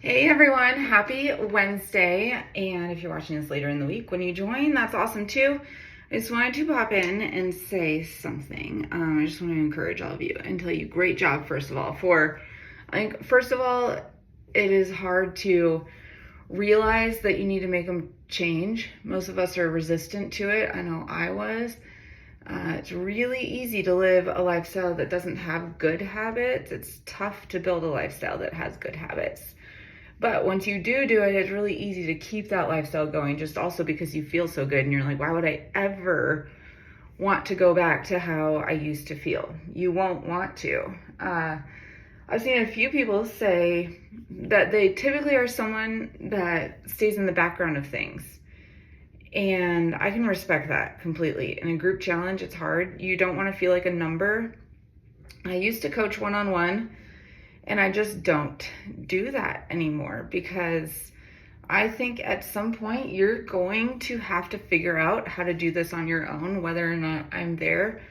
Hey everyone, happy Wednesday. And if you're watching this later in the week, when you join, that's awesome too. I just wanted to pop in and say something. I just want to encourage all of you and tell you great job, first of all, first of all, it is hard to realize that you need to make them change. Most of us are resistant to it. I know I was. It's really easy to live a lifestyle that doesn't have good habits. It's tough to build a lifestyle that has good habits. But once you do it, it's really easy to keep that lifestyle going, just also because you feel so good and you're like, why would I ever want to go back to how I used to feel? You won't want to. I've seen a few people say that they typically are someone that stays in the background of things. And I can respect that completely. In a group challenge, it's hard. You don't want to feel like a number. I used to coach one-on-one, and I just don't do that anymore because I think at some point you're going to have to figure out how to do this on your own, whether or not I'm there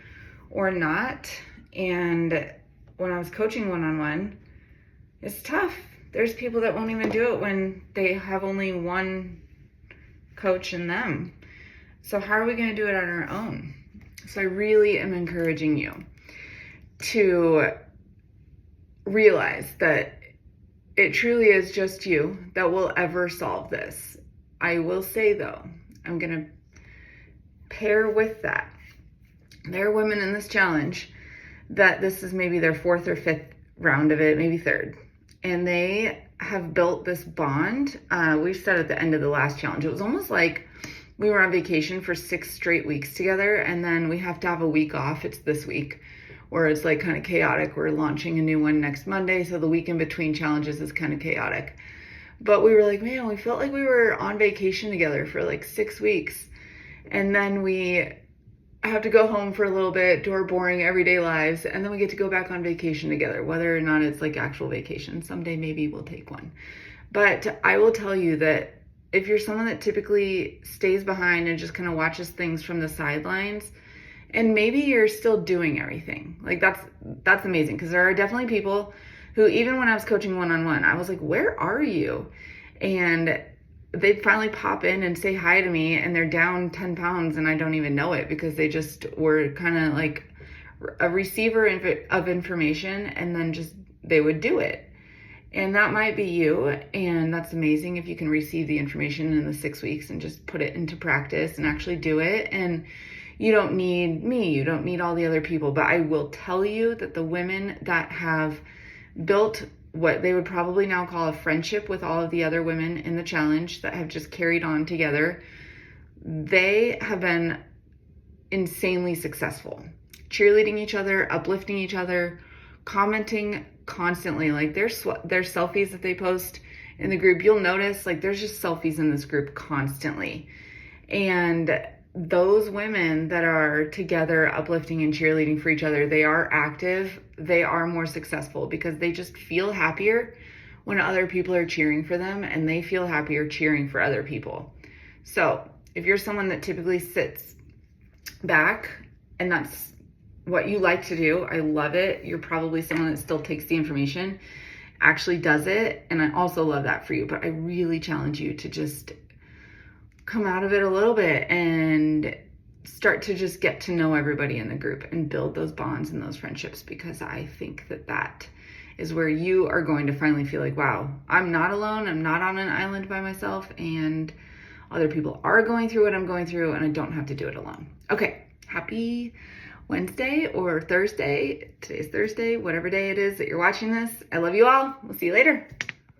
or not. And when I was coaching one-on-one, it's tough. There's people that won't even do it when they have only one coach in them. So how are we going to do it on our own? So I really am encouraging you to realize that it truly is just you that will ever solve this. I will say though, I'm going to pair with that. There are women in this challenge that this is maybe their fourth or fifth round of it, maybe third. And they have built this bond. We said at the end of the last challenge, it was almost like we were on vacation for 6 straight weeks together. And then we have to have a week off. It's this week where it's like kind of chaotic. We're launching a new one next Monday. So the week in between challenges is kind of chaotic. But we were like, man, we felt like we were on vacation together for like 6 weeks. And then we have to go home for a little bit, do our boring everyday lives. And then we get to go back on vacation together, whether or not it's like actual vacation. Someday maybe we'll take one. But I will tell you that if you're someone that typically stays behind and just kind of watches things from the sidelines, and maybe you're still doing everything. Like that's amazing, because there are definitely people who, even when I was coaching one-on-one, I was like, where are you? And they'd finally pop in and say hi to me, and they're down 10 pounds and I don't even know it, because they just were kind of like a receiver of information, and then just they would do it. And that might be you, and that's amazing if you can receive the information in the 6 weeks and just put it into practice and actually do it. And you don't need me, you don't need all the other people, but I will tell you that the women that have built what they would probably now call a friendship with all of the other women in the challenge that have just carried on together, they have been insanely successful. Cheerleading each other, uplifting each other, commenting constantly. Like there's selfies that they post in the group. You'll notice like there's just selfies in this group constantly. And those women that are together uplifting and cheerleading for each other, they are active, they are more successful, because they just feel happier when other people are cheering for them, and they feel happier cheering for other people. So if you're someone that typically sits back and that's what you like to do, I love it. You're probably someone that still takes the information, actually does it, and I also love that for you. But I really challenge you to just come out of it a little bit and start to just get to know everybody in the group and build those bonds and those friendships, because I think that is where you are going to finally feel like, wow, I'm not alone. I'm not on an island by myself, and other people are going through what I'm going through, and I don't have to do it alone. Okay, happy Wednesday or Thursday. Today's Thursday, whatever day it is that you're watching this. I love you all. We'll see you later.